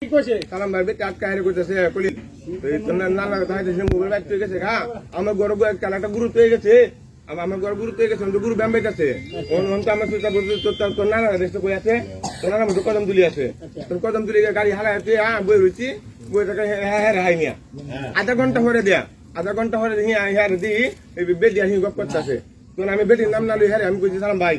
সালাম ভাই বেটা আটকা হারে কইতেছে কলি নানা কথা হইতেছে মোবাইল বাইতে গেছে হ্যাঁ আমার গরু কালাটা গুরু পেয়ে গেছে আমার গরু গুরু পেয়ে গেছে তো গুরু ব্যাম বাইতেছে অন তো আমার সুতা বলতে তো নানা রেস্ট কই আছে তো নানা মতো কদম তুলি আছে তো কদম তুলি গাড়ি হালাতে হ্যাঁ বই রইছি বই টাকা হ্যাঁ হাই মিয়া আধা ঘন্টা হরে দেয়া আধা ঘন্টা হরে হিয়া হ্যাঁ দি এই বেদি আসি গপ করতেছে তো আমি বেটির নাম না লই হ্যাঁ আমি কইছি সালাম ভাই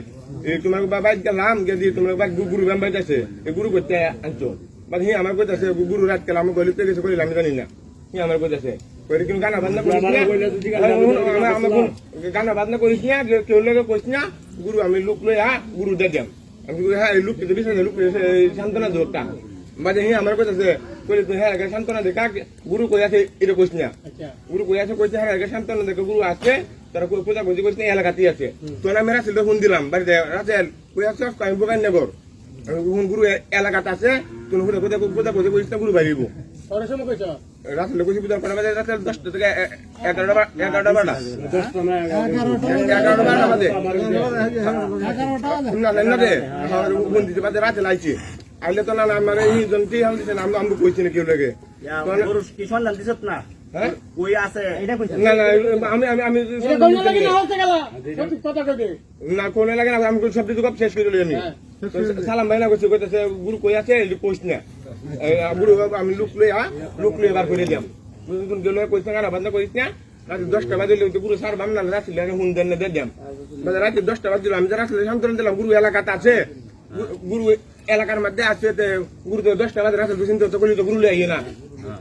তোমার বাইক গেলাম গেদি তোমার গুরু ব্যাম বাইতেছে এই গুরু করতে আনছো মানে হি আমার কইতাছে গুরু রাত কাল আমি গলিতে গেছে কইলাম আমি জানি না হি আমার কইতাছে কইরে কিন্তু গানা বাজনা করিস না আমার গানা বাজনা করিস না কেউ লাগে কইস না গুরু আমি লুক লই গুরু দে দেম আমি কই হ্যাঁ লুক দিবি লুক শান্তনা দোটা বাজে হি আমার কইতাছে কইলে তুই হ্যাঁ শান্তনা দেখা গুরু কই আছে এটা কইস না গুরু কই আছে কইছে হ্যাঁ শান্তনা দেখে গুরু আছে তারা কই পূজা কইছে কইস না এলাকাতেই আছে তো না মেরা ছিল ফোন দিলাম বাড়িতে রাতেল কই আছে আমি বগান নেগর গুরু এলাকাতে আছে তুমি পূজা করতে কইস না গুরু বাইরিব রাত্রে কইছি পূজা করা বাজে রাতে 10টা থেকে 11টা 12টা 11টা বাজে না না দে আমার ফোন দিতে বাজে রাতে লাইছি আইলে তো না আমার এই জনটি হাল দিছে নাম আমি কইছি না কেউ লাগে গুরু কি সন্ধান দিছত না হ্যাঁ কই আছে এটা কইছ না না আমি এটা কোন লাগে না হতে গেল সঠিক কথা কই দে না কোন লাগে না আমি সব কিছু শেষ করে লই আমি সালাম ভাই না কইছে গুরু কই আছে কইস না গুরু আমি লুক লই বার করে দিলাম বুঝুন গেল কইছে না বান্দা কইস না রাত 10টা বাজে গুরু স্যার বাম না রাত লাগে হুন দেন দে দিলাম বাজে রাত 10টা বাজে আমি রাত শান্তন দিলাম গুরু এলাকাতে আছে গুরু এলাকার মধ্যে আছে গুরু তো 10টা বাজে রাত দুদিন তো কইলি তো গুরু লই আইনা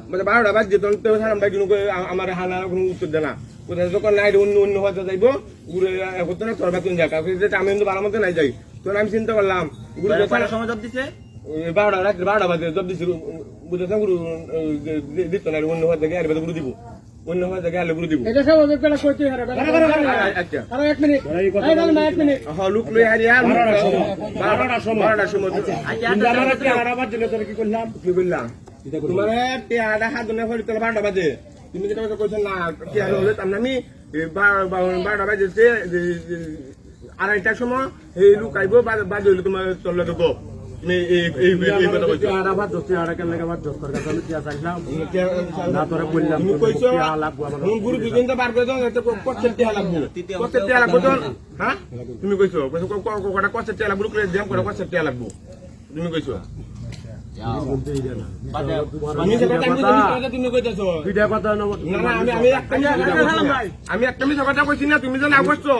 মানে 12টা বাজে তো সালাম ভাই কিন্তু আমার হানা কোনো উত্তর দেনা কোথায় যখন নাই অন্য হতে যাইব গুরু এখন না তোর বেতন যাক আমি কিন্তু ভালো মতো নাই যাই তো আমি চিন্তা করলাম গুরু সময় জব দিছে 12টা রাত 12টা বাজে জব দিছি বুঝেছেন গুরু দিত না অন্য হতে গেলে গুরু দিব অন্য হতে গেলে গুরু দিব এটা সব বেলা কইতে হারে আচ্ছা আরে 1 মিনিট এই বল না 1 মিনিট হ্যাঁ লুক লই হারিয়া 12টার সময় আচ্ছা আর আবার দিলে তোর কি করলাম তোমার পেয়ারা হাত ধরে ফেলে তোর 12টা বাজে তুমি যেটা কইছ না কি আর হলো আমি 12টা বাজে 2:30টার সময় এই লুক আইব বাজে হইলো তোমার চললে তো গো তুমি এই কথা কইছো আর আবার দোস্ত আর কেন লাগে আবার দোস্ত কথা আমি কি চাইলাম না তোরে বললাম তুমি কইছো গুরু দুজন তো বার করে দাও তো কষ্ট টিয়া লাগবো তো হ্যাঁ তুমি কইছো কোটা কষ্ট টিয়া লাগবো করে দেম করে কষ্ট টিয়া লাগবো তুমি কইছো আমি একটা মিথ্যা কথা কইছি না তুমি যে না করছো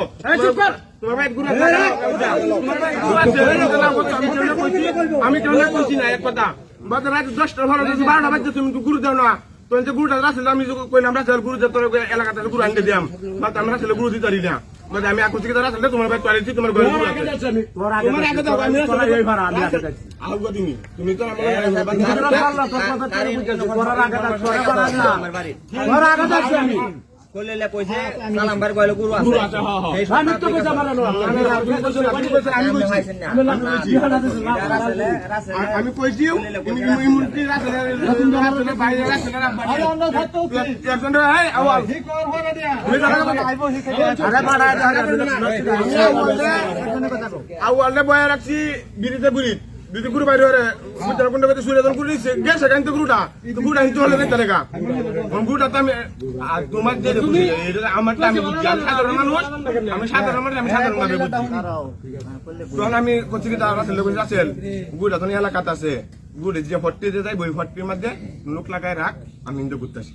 আমি কেউ কইছি না এক কথা রাত 10টা 12টা বাজে তুমি গুরু দাও না তো গুরুটা রাস্তা আমি কইলাম রাস্তা গুরু তোর এলাকাতে গুরু আনতে দিয়াম বা আমি রাস্তা গুরু দিতে পারি না আমি এখন থেকে রাস্তা তোমার ভাই তোয়ালেছি তোমার ঘরে গুরু আছে তোমার আগে দাও আমি আগে তুমি তুমি তো আমার আমি কইলে কইছে সালাম বার কইলে গুরু আছে আমি তো কইছ আমি কইছি তুমি ইমুনিটি রাসলে বাইরে রাসলে আরে অন্য থাকতো একজন এই আওয়াজ ঠিক কর হরে দিয়া আরে বাড়া আওয়ালে বয় রাখছি বিরিতে বুড়ি দিদি গুরু বাইরে রে মুতার কোন কত সুরে কোন দিছে গেছে কেন তো গুরুটা তো গুরুটা হিতো হলে নাই তারেগা গুরুটা তো আমি তোমার যে তুমি আমারটা আমি জান সাধারণ মানুষ আমি সাধারণ ভাবে বুঝি তখন আমি কইছি কি তার আসলে কইছি আসল গুরুটা তো এলাকাতে আছে গুরু যে ফট্টি যে যাই বই ফট্টির মধ্যে লোক লাগায় রাখ আমি ইন্দু করতেছি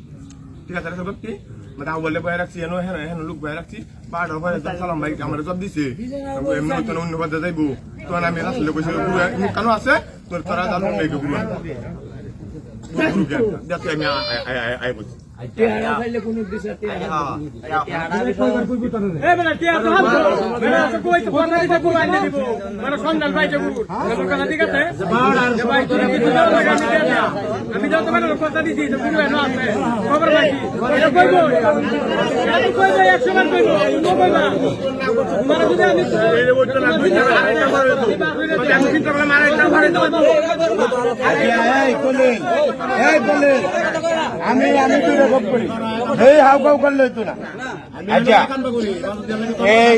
ঠিক আছে সব কি মানে বলে বয় রাখছি হেন লোক বয় রাখছি 12টা পরে সালাম ভাই আমার জব দিছে এমনি তো অন্য পথে যাইবো তখন আমি আসলে কইছি গুরু কেন আছে তোর তোরা জানো না গুরু দেখো আমি আই বলছি টিয়ারা খাইলে কোন দিছে টিয়ারা এ বেটা টিয়ারা তো হাত বেটা কই তো কথা দিতে গুরু আইনে দিব মানে সন্ধান পাইছে গুরু কথা ঠিক আছে ভাই তোরা কিছু দাও লাগা আমি যাও তোমার কথা দিছি তো গুরু এনো আছে খবর পাইছি এটা কইবো আমি কইবো 100 বার কইবো তুমি কইবা তোমার যদি আমি এই বলতে না দুই টাকা আরেকটা করে দাও আমি চিন্তা করলাম আরেকটা করে দাও এই বলে আমি তো রেকর্ড করি এই হাউকাউ করলে তো না আচ্ছা এই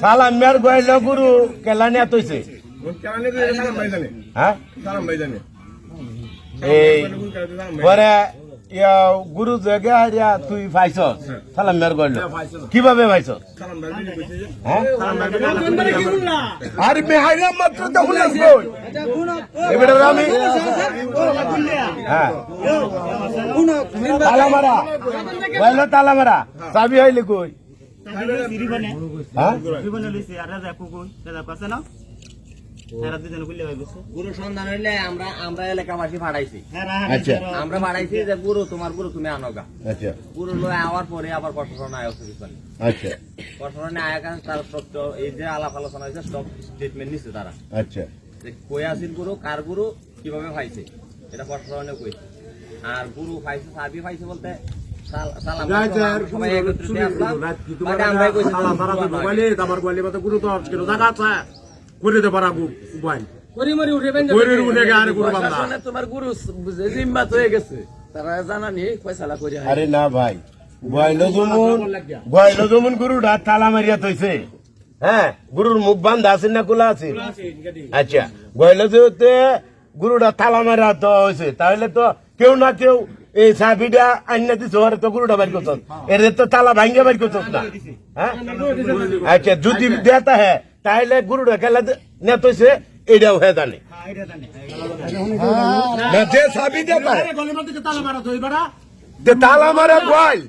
সালাম মের গয়লা গুরু কেলানি আতইছে কেলানি সালাম ভাই জানে হ্যাঁ সালাম ভাই জানে এই পরে গুরু জায়গা হারিয়া তুই পাইছস সালাম মেয়ের গড়ল কিভাবে পাইছস হ্যাঁ আরে মেহারিয়া মাত্র তখন আসবো এবারে আমি হ্যাঁ তালামারা বললো তালামারা চাবি হইলে কই হ্যাঁ গুরু সন্ধান হইলে আমরা এলাকাবাসী ভাড়াইছি আচ্ছা আমরা ভাড়াইছি যে গুরু তোমার গুরু তুমি আনোগা আচ্ছা গুরু লয়ে আওয়ার পরে আবার প্রশাসন আয়োগ পিছনে আচ্ছা প্রশাসনে আয়োগ তার সব এই যে আলাপ আলোচনা হয়েছে সব স্টেটমেন্ট নিচ্ছে তারা আচ্ছা যে কই আসিল গুরু কার গুরু কিভাবে পাইছে এটা প্রশাসনে কইছে আর গুরু পাইছে সাবি পাইছে বলতে সালাম সবাই একত্রিত আসলাম মানে আমরাই কইছি করিমরি উঠে বেঁধে তোমার গুরু জিম্মাত হয়ে গেছে তারা জানানি ফয়সালা করে আরে না ভাই গয়লো জমুন গুরুটা তালা মারিয়া থইছে হ্যাঁ গুরুর মুখ বান্ধা আছে না খোলা আছে আচ্ছা গয়লো যেতে গুরুটা তালা মারা তো হয়েছে তাহলে তো কেউ না কেউ এই চাবিটা আইনা দিছে ওরে তো গুরুটা বাড়ি করছ এর তো তালা ভাঙ্গে বাড়ি করছ না হ্যাঁ আচ্ছা যদি দেতা হ্যাঁ তাহলে গুরুটা খেলা নেত হয়েছে এটাও হয়ে জানে না যে চাবি দেতা তালা মারা গোয়াল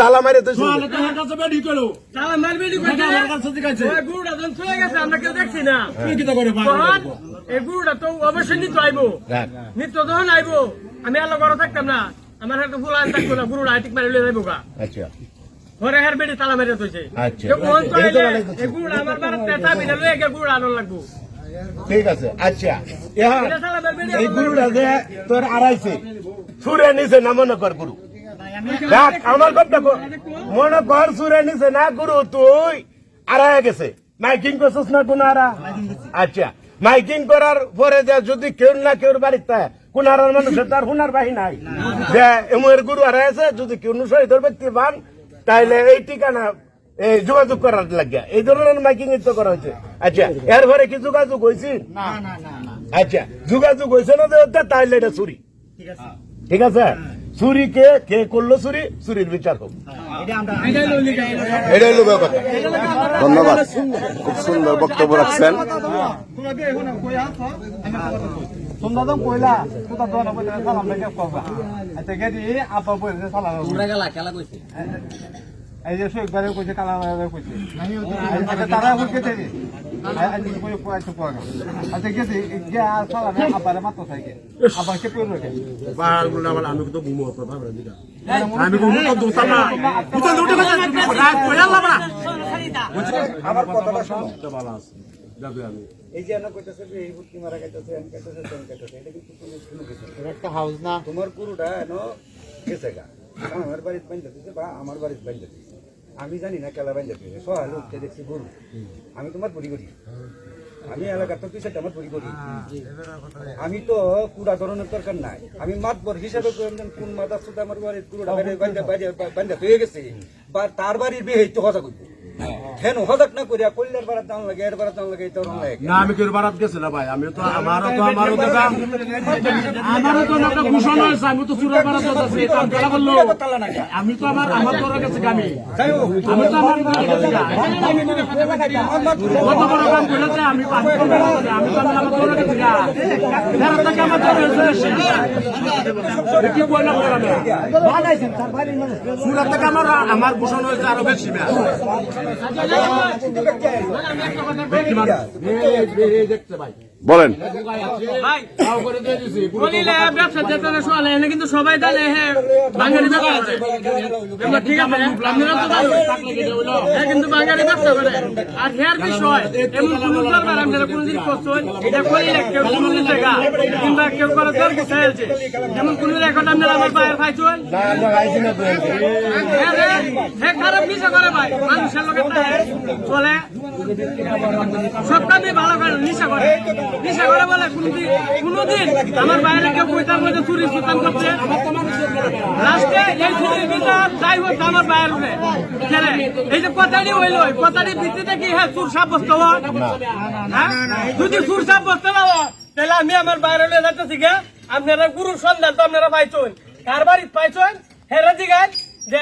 তালা মারে তো তালা মারবে গুরুটা যখন চলে গেছে আমরা কেউ দেখছি না এই গুরুটা তো অবশ্যই নিত্য আইবো নিত্য যখন আইবো আমি আল্লাহ ঘরে থাকতাম না আমার হাতে ফুল আন থাকতো না গুরুটা আইটিক মারি লয়ে যাইবো গা আচ্ছা ঘরে হার বেড়ে তালা মেরে তুইছে আচ্ছা। এই গুরুটা আমার বাড়িতে চাবি লয়ে গিয়ে গুরুটা আনন্দ লাগবো ঠিক আছে আচ্ছা এই গুরুটা যে তোর আড়াইছে সুরে নিছে না মনে কর গুরু দেখ আমার কথা মনে কর সুরে নিছে না গুরু তুই আড়াই গেছে মাইকিং করছিস না কোন আড়া আচ্ছা মাইকিং করার পরে যে যদি কেউ না কেউ বাড়িতে কোন আড়ার মানুষের তার হুনার বাহি নাই যে এমন গুরু আড়াই আছে যদি কেউ শহীদের ব্যক্তি পান তাইলে এই ঠিকানা এই যোগাযোগ করার লাগিয়া এই ধরনের মাইকিং তো করা হয়েছে আচ্ছা এরপরে কি যোগাযোগ হয়েছে আচ্ছা যোগাযোগ হয়েছে না যে তাহলে এটা চুরি ঠিক আছে চুরি কে করলো চুরি চুরির বিচার হোক এটাই লোক কথা ধন্যবাদ খুব সুন্দর বক্তব্য রাখছেন তোমরা গেলা খেলা কইছে এই যে একবারে কইছে কালা কইছে তারা কইছে আচ্ছা গেছে গিয়া সালা আবার মাত্র থাকে আবার কে পড়লো কে আমি তো ঘুমো আমি ঘুমো তো দুটা না দুটা দুটো আমার কথাটা শোনো ভালো আছে যাবে আমি এই যে আমরা কইতাছে যে এই বুটকি মারা গাইতাছে আমি কইতাছে তেন কইতাছে এটা কিন্তু কোনো কিছু একটা হাউস না তোমার পুরোটা এনো গেছে গা আমার বাড়িতে বাইন্দাছে বা আমার বাড়িতে বাইন্দাছে আমি জানি না কেলা বাইন্দাছে সহায় লোককে দেখছি গরু আমি তোমার পরি করি আমি এলাকার তো কিছু আমার পরি করি আমি তো কুড়া ধরনের দরকার নাই আমি মাতবর হিসাবে কোন মাথা সুতা আমার বাড়ির কুড়া বাইন্দা হয়ে গেছে বা তার বাড়ির বিয়ে তো কথা কইব হেন হঠাৎ না করিয়া কল্যাণ বাড়ার দাম লাগে এর বাড়ার দাম লাগে এই তরুণ লাগে না আমি কেউ বারাত গেছে না ভাই আমি তো আমারও তো একটা ঘোষণ হয়েছে আমি তো চুরের বারাত যাচ্ছি কাম খেলা করলো আমি তো আমার তোর কাছে কামি আমি তো আমার কত বড় কাম করেছে আমি আমি তো আমার তোর কাছে গা এর থেকে আমার তোর কি বললাম বানাইছেন তার বাড়ির মানুষ চুরের থেকে আমার ঘোষণ হয়েছে আরো বেশি না দেখতে ভাই বলেন ব্যবসা যেতে সোয়ালে এনে কিন্তু সবাই জানে হ্যাঁ বাঙালি ব্যবসা আছে ঠিক আছে আপনারা তো জানেন কিন্তু বাঙালি ব্যবসা করে আর হেয়ার বিষয় এমন কোন দরকার আপনারা কোন জিনিস করছেন এটা কইলে কেউ কোন জায়গা কিংবা কেউ করে দরকার চাইছে যেমন কোন রেকর্ড আপনারা আমার বাইরে পাইছেন না আমরা পাইছি না তো হ্যাঁ খারাপ কিছু করে ভাই মানুষের লোকের চলে সব কাজে ভালো করে নিশা করে দিশা করে বলে কোনদিন আমার বাইরে কেউ পয়সার মধ্যে চুরি সুতান করছে লাস্টে এই চুরির বিচার যাই হোক আমার বাইরে উঠে এই যে কথাটি হইল কথাটির ভিত্তিতে কি হ্যাঁ চুর সাব্যস্ত হওয়া হ্যাঁ যদি চুর সাব্যস্ত না হওয়া তাহলে আমি আমার বাইরে নিয়ে যাচ্ছি গে আপনারা গুরুর সন্ধান তো আপনারা পাইছেন কার বাড়ি পাইছেন হেরা দিগান যে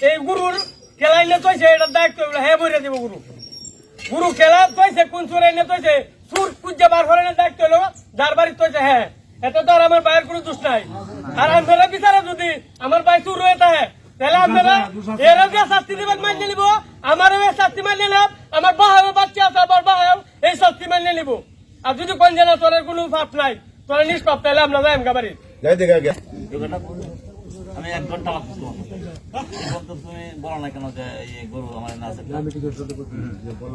এই গুরুর খেলাইলে তৈছে এটার দায়িত্ব হ্যাঁ বইরে দিব গুরু খেলা তৈছে কোন চুর এনে তৈছে চুর কুজা বার করে দায়িত্ব হলো যার বাড়ি তৈছে হ্যাঁ এটা তো আর আমার ভাইয়ের কোনো দোষ নাই আর আপনারা বিচারে যদি আমার ভাই চুর হয়ে থাকে তাহলে আপনারা এরা যে শাস্তি দিবেন মানিয়ে নিব আমারও এই শাস্তি মানিয়ে নেব আমার বাহাও বাচ্চা আছে আমার বাহাও এই শাস্তি মানিয়ে নিব আর যদি কোন জানা তোর কোনো পাপ নাই তোর নিষ্পাপ তাহলে আমরা যাই আমগা বাড়ি যাই দেখা গে আমি 1 ঘন্টা লাগতো তুমি বলো না কেন যে এই গরু আমার না আছে আমি কি গুরুত্বপূর্ণ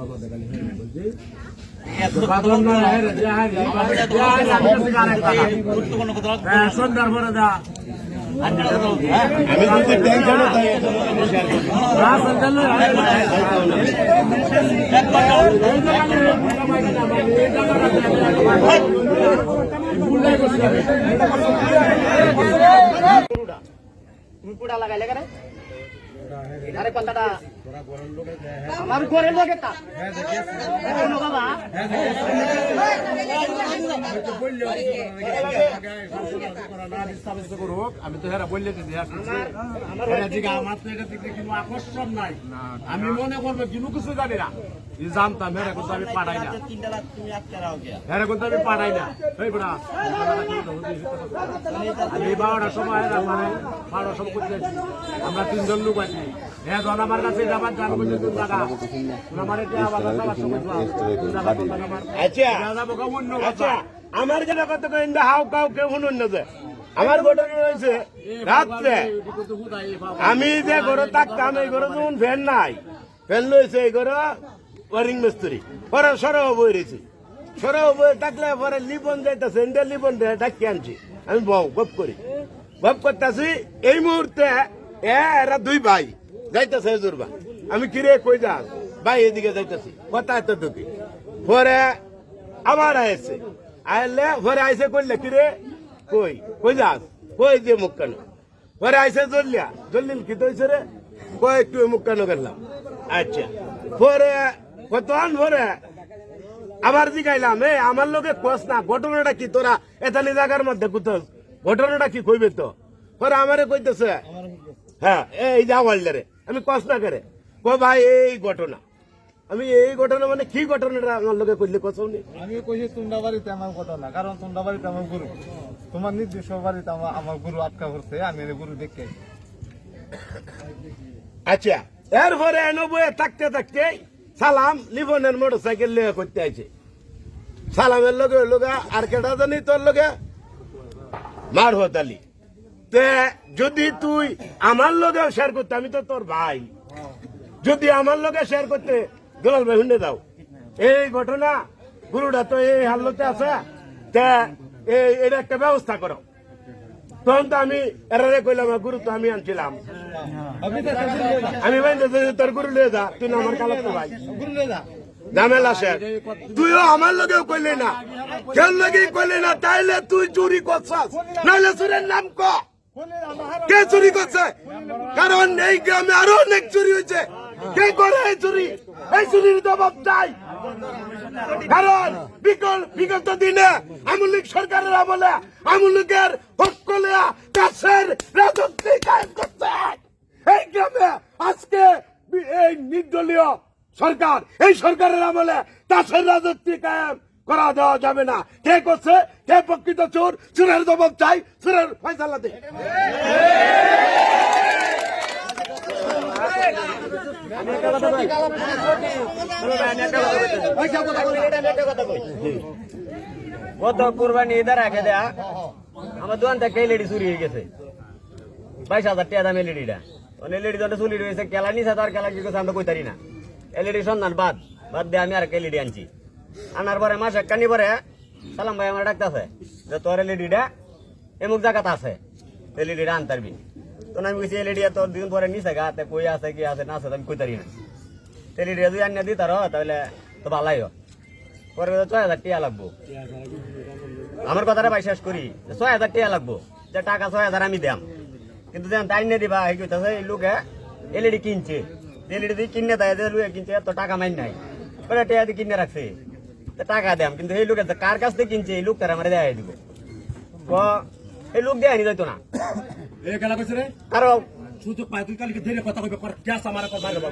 কথা সন্ধ্যার পরে দা আমি কিন্তু টেনশনে পুরা লাগাইলে কেন আরে কথাটা আমার ঘরের লোক একটা বাবা আমি তো হেরা বললে আমার তো এটা থেকে কোনো আকর্ষণ নাই আমি মনে করবো কোনো কিছু জানি না জানতাম হেরা কিন্তু আমি পাঠাই না হেরা কিন্তু আমি পাঠাই না আমি 12টার সময় 12টার সময় করতে আমরা 3 জন লোক আছি হ্যাঁ ধর আমার কাছে যাবার জান বলে কোন জায়গা আমার এটা আবার যাবার সময় আচ্ছা আমার যেটা কত কইন্দা হাও কাউ কেউ শুনুন না যে আমার ঘটনা হয়েছে রাত্রে আমি যে ঘরে থাকতাম এই ঘরে যখন ফ্যান নাই ফ্যান লইছে এই ঘরে ওয়ারিং মিস্ত্রি পরে সরব বই রয়েছে সরব বই থাকলে পরে লিবন যাইতেছে ইন্ডিয়া লিবন ডাকি আনছি আমি গপ করি গপ করতেছি এই মুহূর্তে এরা 2 ভাই যাইতেছে জোরবা আমি কিরে কই যাস ভাই এদিকে যাইতেছি কথা এত ঢুকি পরে আবার আইছে আইলে পরে আইসে করলে কিরে কই যাস কই যে মুখ কেন পরে আইসে জল্লিল কি তৈছে রে কই একটু মুখ কেন করলাম আচ্ছা পরে কতক্ষণ পরে আবার জিগাইলাম আমার লোকে কস না ঘটনাটা কি তোরা এখানে জায়গার মধ্যে কোথাও ঘটনাটা কি কইবে তো পরে আমারে কইতেছে হ্যাঁ এই যা বললে রে আমি কস না করে ভাই এই ঘটনা আমি এই ঘটনা মানে কি ঘটনাটা আমার লোকে কইলে কসম নি আমি কইছি তোমরা বাড়িতে আমার ঘটনা কারণ তোমরা বাড়িতে আমার গুরু তোমার নির্দিষ্ট বাড়িতে আমার গুরু আটকা পড়ছে আমি গুরু দেখে আচ্ছা এরপরে এনবয়ে থাকতে থাকতে সালাম লিবনের মোটরসাইকেল লিয়ে করতে আইছে সালামের লগে আর কেটা জানি তোর লগে মারহত আলী তে যদি তুই আমার লগে শেয়ার করতে আমি তো তোর ভাই যদি আমার লগে শেয়ার করতে দুলাল ভাই শুনে দাও এই ঘটনা গুরুটা তো এই হালতে আছে তে এটা একটা ব্যবস্থা করো তখন তো আমি এরারে কইলাম গুরু তো আমি আনছিলাম আমি তোর গুরু লিয়ে যা তুই না আমার কালো ভাই ঝামেলা শেষ তুইও আমার লগেও কইলি না কেন লগে কইলি না তাইলে তুই চুরি করছাস নাহলে চুরের নাম ক কে চুরি করছে কারণ এই গ্রামে আরো অনেক চুরি হয়েছে কে করে এই চুরির জবাব চাই কারণ বিগত দিনে আওয়ামী লীগ সরকারের আমলে আওয়ামী লীগের হকলিয়া কাছের রাজত্ব কায়েম করছে এই গ্রামে আজকে এই নির্দলীয় সরকার এই সরকারের আমলে তাসের রাজত্ব কায়েম করা দেওয়া যাবে না কে করছে কে প্রকৃত চোর চোরের জবাব চাই চোরের ফয়সালা দে গত কুরবানি ঈদের আগে দেয়া আমার দোকান থেকে এলইডি চুরি হয়ে গেছে 22,000 টাকা দাম এলইডিটা এলইডি যখন চুরি রয়েছে কেলা নিছে তার কেলা কি করছে আমরা কইতারি না এলইডি সন্ধান বাদ দিয়ে আমি আর এলইডি আনছি আনার পরে মাস একখানি পরে সালাম ভাই আমার ডাকতেছে যে তোর এলইডিটা এমুক জায়গাতে আছে এলইডিটা আনতারবি তখন আমি কইছি এলইডি তোর 2 দিন পরে নিছে গা কই আছে কি আছে না আছে আমি কইতারি না এলইডি যদি আনিয়ে দিই তার তাহলে তো ভালাই হয় পরে 6,000 টাকা লাগবো। আমার কথাটা ভাই শেষ করি, 6,000 টাকা লাগবো, যে টাকা 6,000 আমি দাম, কিন্তু যেন তাই নিয়ে দিবা এই কইতাছে এই লোকে এলইডি কিনছে, এলইডি দিয়ে কিনে দেয়, যে লোকে কিনছে এত টাকা মাইন নাই, পরে টাকা দিয়ে কিনে রাখছে, টাকা দাম, কিন্তু এই লোকে কার কাছ থেকে কিনছে এই লোকটার আমার দেয় দিব, এই লোক দেয় নি যাইতো না। এই খেলা কইছে রে আরো সুযোগ পাই তুই কালকে ধরে কথা কইবে কর গ্যাস আমার কথা মারবা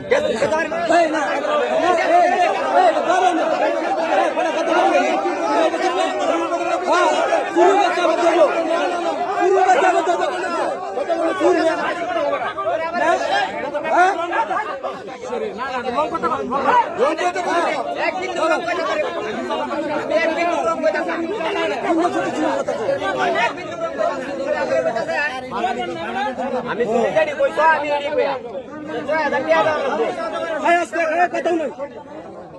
আমি শুনে কইছা আমি এডি কইয়া 6,000 টাকা দাম লাগবে।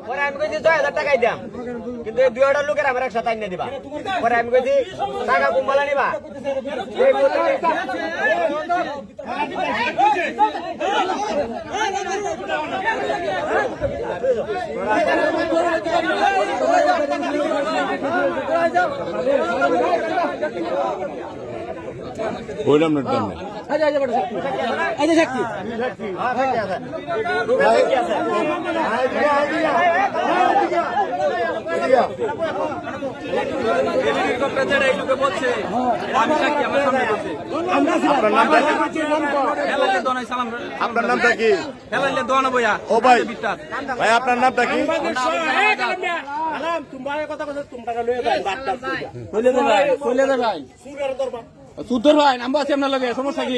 পরে আমি কইছি 6,000 টাকাই দাম, কিন্তু এই 2টা লোকের আমার একসাথে আইনে দিবা। পরে আমি কইছি টাকা কুম্বালা নিবা, এই বললাম না দাম আপনার নামটা কি? ও ভাই ভাই আপনার নামটা কি? সুন্দর ভাই নাম আছে আপনার লাগে সমস্যা কি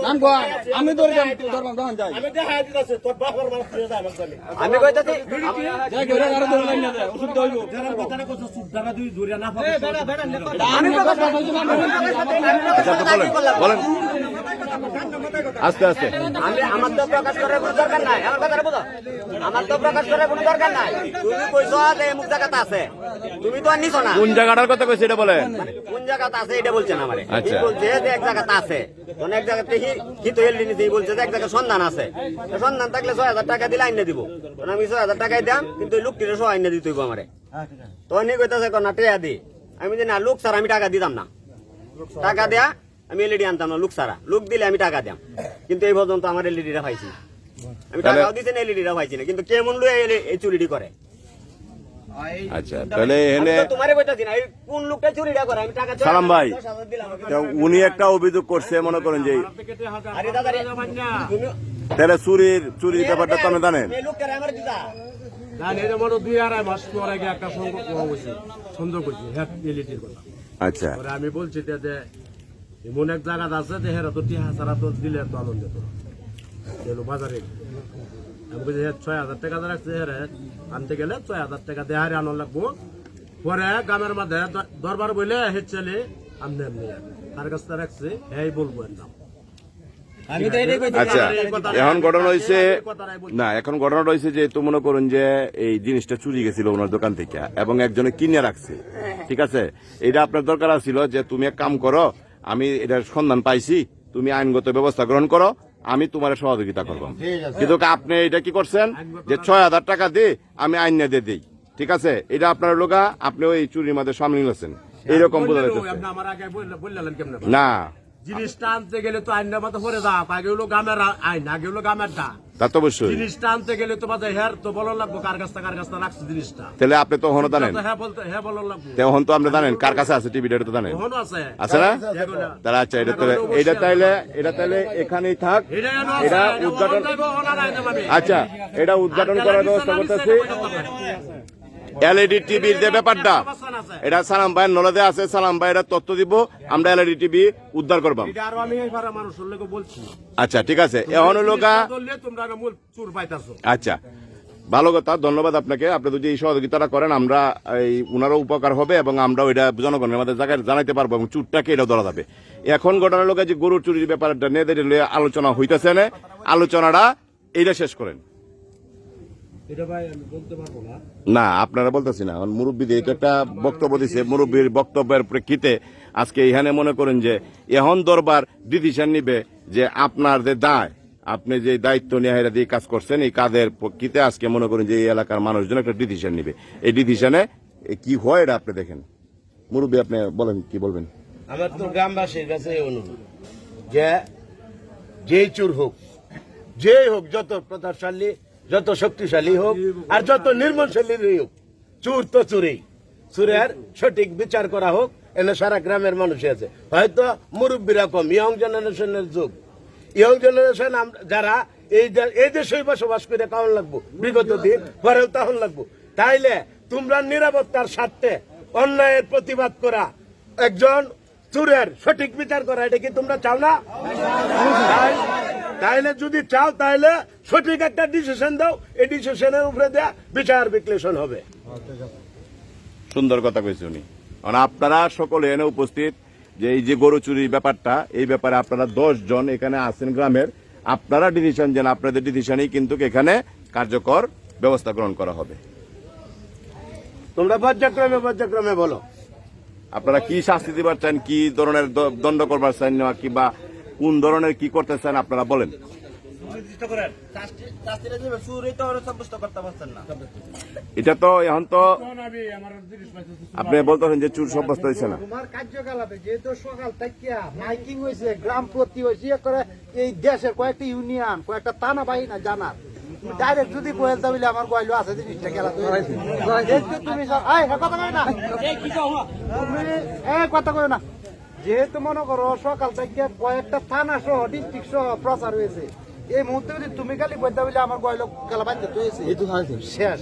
নাম কয় আমি ধরে যাই ধরবাম তখন যাই আমি কইতাছি যাই ঘরে আরো ধরে লাইন না যায় ওষুধ দইবো আমি কথা কইছি না আচ্ছা তো বলেন বলেন আস্তে আস্তে আমি আমার তো প্রকাশ করার কোনো দরকার নাই, আমার কথাটা বুঝো, আমার তো প্রকাশ করার কোনো দরকার নাই। তুমি কইছো যে এমুক জায়গাতে আছে, তুমি তো আর নিছো না। কোন জায়গাটার কথা কইছে এটা বলেন। কোন জায়গাতে আছে এটা বলছেন আমারে, আচ্ছা। এই বলছে যে এক জায়গাতে আছে, কোন এক জায়গাতে কি তো এলডি নিছে, বলছে যে এক জায়গায় সন্ধান আছে, তো সন্ধান থাকলে 6,000 টাকা দিলে আইনে দিব, তখন আমি 6,000 টাকাই দাম, কিন্তু এই লোকটির সহ আইনে দিতে হইব আমারে। তখন নি কইতাছে না টাকা দি, আমি যে না লোক স্যার আমি টাকা দিতাম না, টাকা দেয়া আমি এলইডি আনতাম না, লোক সারা লোক দিলে আমি টাকা দাম, কিন্তু এই পর্যন্ত আমার এলইডিটা পাইছি, আমি টাকাও দিছি না এলইডিটা পাইছি না, কিন্তু কেমন লুয়ে এই চুরিটি করে। আচ্ছা তাহলে এখানে তোমারে কইতাছি না এই কোন লোকটা চুরিটা করে, আমি টাকা সালাম ভাই 10,000 দিলাম, তা উনি একটা অভিযোগ করছে মনে করেন যে আরে দাদা রে তুমি তাহলে চুরির ব্যাপারটা তো আপনি জানেন। এই লোকটা আমার দিতা জানি এটা মনে 2-2.5 মাস পরে গিয়ে একটা সন্দেহ করছি হ্যাঁ এলইডির কথা। আচ্ছা পরে আমি বলছি যে এমন এক জায়গা আছে যে হেরা তো টিহা ছাড়া তো দিলে তো আনন্দ তো গেল বাজারে, আমি বলছি 6,000 টাকা রাখছে হেরে আনতে গেলে 6,000 টাকা দিয়ে হারে আনন্দ লাগবো। পরে গ্রামের মধ্যে দরবার বলে হে চলে আমনে আমনে তার কাছ থেকে রাখছে এই বলবো এর নাম। আচ্ছা এখন ঘটনা হয়েছে না, এখন ঘটনা হয়েছে যে তো মনে করুন যে এই জিনিসটা চুরি গেছিল ওনার দোকান থেকে এবং একজনে কিনে রাখছে, ঠিক আছে, এটা আপনার দরকার ছিল যে তুমি এক কাম করো, আমি এটার সন্ধান পাইছি, তুমি আইনগত ব্যবস্থা গ্রহণ করো, আমি তোমার সহযোগিতা করবো, কিন্তু আপনি এটা কি করছেন যে 6,000 টাকা দিয়ে আমি আইন দিয়ে দিই, ঠিক আছে, এটা আপনার লোকা আপনি ওই চুরির মধ্যে সামনে নিয়েছেন এইরকম বোঝা যাচ্ছে আমার আগে বললেন কেমন না। জিনিসটা আনতে গেলে তো আইনের মতো পরে যা আগে হলো গ্রামের আইন, আগে হলো গ্রামের দা, তা তো অবশ্যই জিনিসটা আনতে গেলে তো বাজে হের তো বলো লাগবো কার কাছ রাখছে জিনিসটা, তাহলে আপনি তো হনো জানেন, হ্যাঁ বলতে হ্যাঁ বলো লাগবো, তখন তো আপনি জানেন কার কাছে আছে টিভিটা তো জানেন কখনো আছে আছে না, তাহলে আচ্ছা এটা তাইলে এখানেই থাক, এটা উদ্ঘাটন আচ্ছা এটা উদ্ঘাটন করার ব্যবস্থা করতেছি। এলইডি টিভির যে ব্যাপারটা এটা সালাম ভাইয়ের নলেজে আছে, সালাম ভাই এটা তথ্য দিব, আমরা এলইডি টিভি উদ্ধার করবাম। আরো আমি এইবার মানুষের লোক বলছি আচ্ছা ঠিক আছে এখন লোকা তোমরা মূল চুর পাইতাছো। আচ্ছা ভালো কথা, ধন্যবাদ আপনাকে, আপনি যদি এই সহযোগিতাটা করেন আমরা এই উনারও উপকার হবে এবং আমরা ওইটা জনগণের আমাদের জায়গায় জানাইতে পারবো এবং চুরটাকে এটা ধরা যাবে। এখন ঘটনার লোকে যে গরুর চুরির ব্যাপারটা নিয়ে আলোচনা হইতেছে না, আলোচনাটা এইটা শেষ করেন। এটা ভাই আমি বলতে পারবো না, না আপনারা বলতেছি না, মুরব্বীদের এটা একটা বক্তব্য দিছে, মুরব্বীর বক্তব্যের প্রেক্ষিতে আজকে এখানে মনে করেন যে এখন দরবার ডিসিশন নিবে যে আপনার যে দায়, আপনি যে দায়িত্ব নিয়ে দিয়ে কাজ করছেন এই কাজের প্রেক্ষিতে আজকে মনে করেন যে এই এলাকার মানুষজন একটা ডিসিশন নিবে, এই ডিসিশনে কি হয় এটা আপনি দেখেন। মুরব্বী আপনি বলেন, কি বলবেন? আমার তো গ্রামবাসীর কাছে এই অনুরোধ যে যেই চুর হোক, যেই হোক, যত প্রতাপশালী, যত শক্তিশালী হোক আর যত নির্মলশালী হোক, চুর তো চুরেই, চুরের সঠিক বিচার করা হোক। এনে সারা গ্রামের মানুষ আছে, হয়তো মুরব্বীরা কম, ইয়ং জেনারেশনের যুগ, ইয়ং জেনারেশন যারা এই দেশেই বসবাস করে কেমন লাগবো বিগত দিন, পরেও তখন লাগবো। তাইলে তোমরা নিরাপত্তার স্বার্থে অন্যায়ের প্রতিবাদ করা, একজন চুরের সঠিক বিচার করা, এটা কি তোমরা চাও না? তাইলে যদি চাও তাহলে সঠিক একটা ডিসিশন দাও, এই ডিসিশনের উপরে দেয়া বিচার বিশ্লেষণ হবে। সুন্দর কথা কইছে উনি। কারণ আপনারা সকলে এনে উপস্থিত, যে এই যে গরু চুরির ব্যাপারটা, এই ব্যাপারে আপনারা 10 জন এখানে আছেন গ্রামের, আপনারা ডিসিশন দেন, আপনাদের ডিসিশনেই কিন্তু এখানে কার্যকর ব্যবস্থা গ্রহণ করা হবে। তোমরা পর্যায়ক্রমে বলো আপনারা কি শাস্তি দিবার চান, কি ধরনের দণ্ড করবার চান, কিংবা কোন ধরনের কি করতে চান, আপনারা বলেন। এটা তো এখন তো আপনি বলতেছেন যে চুর সাব্যস্ত হয়েছে না। তোমার কার্যকলাপে যেহেতু সকাল থেকে মাইকিং হয়েছে, গ্রাম প্রতি হয়েছে, করে এই দেশের কয়েকটা ইউনিয়ন, কয়েকটা থানা বাহিনী জানার, ডাইরেক্ট যদি বলতে বলে আমার গয়লো আছে জিনিসটা খেলা তুমি কথা কয় না। যেহেতু মনে করো সকাল থেকে কয়েকটা থানা সহ ডিস্ট্রিক্ট সহ প্রচার হয়েছে, এই মুহূর্তে যদি তুমি খালি বলতে বলে আমার গয়লো খেলা বাঁধতে হয়েছে শেষ।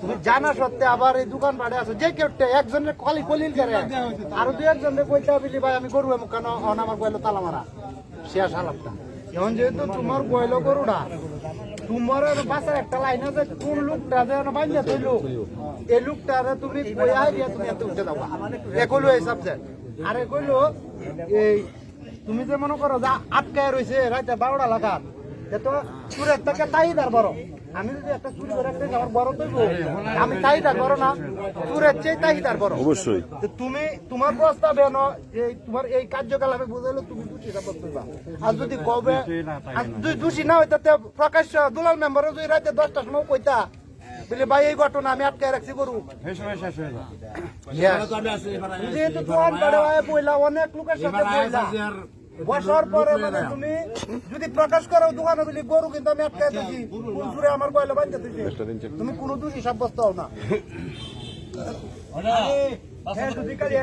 তুমি জানা সত্ত্বে আবার এই দোকান পাড়ে আছো, যে কেউ একজনের খালি কলিল করে আরো 2-1 বলতে বলি ভাই আমি গরু এমন কেন আমার গয়লো তালা মারা শেষ আলাপটা। এখন যেহেতু তোমার গয়লো গরুটা, তোমার বাসার একটা লাইন আছে, কোন লোকটা যেন বাইন্দা তৈল, এই লোকটা তুমি তুমি এত উঠে দাও, একলো এই সাবজেক্ট। আর কইলো এই তুমি যে মনে করো যে আটকায় রয়েছে রাইতে 12টা লাগাত, তো চুরের থেকে তাইদার বড়। আমি যদি একটা চুরি করে একটা আমার বড় তৈব, আমি তাইদার বড় না, চুরের চেয়ে তাইদার বড় অবশ্যই। তুমি তোমার প্রস্তাবে তোমার এই কার্যকলাপে বুঝাইলো তুমি দোষী সাব্যস্ত করবা। আর যদি কবে দোষী না হইতে প্রকাশ্য দুলাল মেম্বারও যদি রাতে 10টার সময় কইতা বলে ভাই এই ঘটনা আমি আটকায় রাখছি গরু, যেহেতু তোমার বাড়ি বইলা অনেক লোকের সাথে বইলা বছর পরে মানে তুমি যদি প্রকাশ করো দোকানে বলি গরু কিন্তু আমি আটকায় দিচ্ছি, পুরুষে আমার গয়লা বাঁধতে দিচ্ছি, তুমি কোনো দোষী সাব্যস্ত হও না।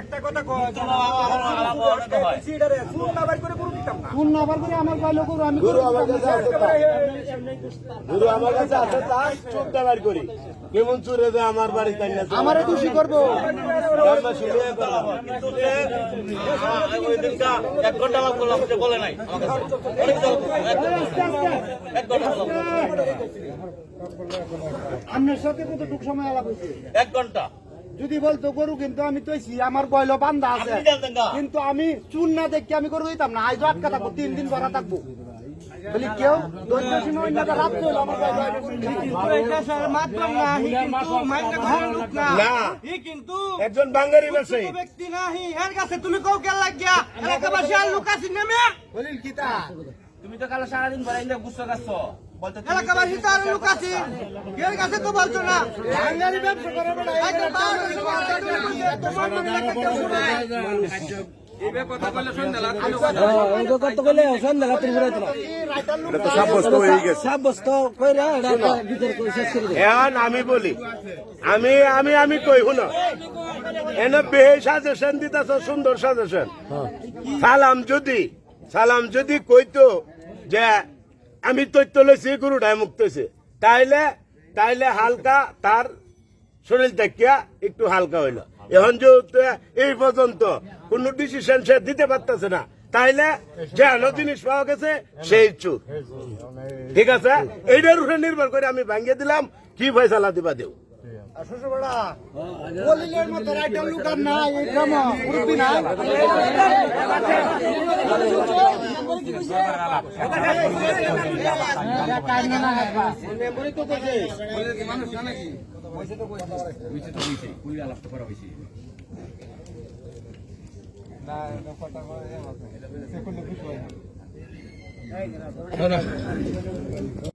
একটা কথা আমার গয়লা গরু আমি গুরু আমার কাছে আছে, গুরু আমার কাছে আছে, তার চোখটা বার করি কেমন চুরে দেয় আমার বাড়ি তাই না, আমারে দোষী করবো। 1 ঘন্টা লাভ করলাম, বলে নাই আপনার সাথে কতটুকু সময় আলাপ হয়েছে? 1 ঘন্টা। যদি বলতো গরু কিন্তু আমি তৈছি আমার গয়লো বান্ধা আছে, কিন্তু আমি চুন না দেখি আমি গরু দিতাম না, আজ আটকা থাকবো, 3 দিন ভরা থাকবো বলি কেউ দৈন্য সীমা রাত চল আমার কিন্তু একজন বাঙালি ব্যবসায়ী ব্যক্তি নাহি এর কাছে তুমি কও কে লাগিয়া এলাকাবাসী আর লোক আছে নেমে বলিল কি তা তুমি তো কাল সারাদিন বাড়াইলে গুচ্ছ গাছ বলতে এলাকাবাসী তো আর লোক আছে এর কাছে তো বলছো না বাঙালি ব্যবসা করে বেটা এখন আমি বলি, আমি কই শুনো, এনে বেহে সাজেশন দিতেছ, সুন্দর সাজেশন। সালাম যদি কইতো যে আমি তথ্য লইছি গরুটা মুক্ত হয়েছে, তাইলে হালকা তার শরীর দেখিয়া একটু হালকা হইল। এখন যেহেতু এই পর্যন্ত কোন ডিসিশন সে দিতে পারতেছে না, তাইলে যে জিনিস পাওয়া গেছে সেই চুপ। ঠিক আছে, এইটার উপরে নির্ভর করে আমি ভাঙ্গিয়ে দিলাম, কি ফয়সালা দিবা দেও। শ্বশুরবাড়া বলিলের মতো রাইটার লোক আর নাই, এই গ্রাম মুরব্বী নাই। না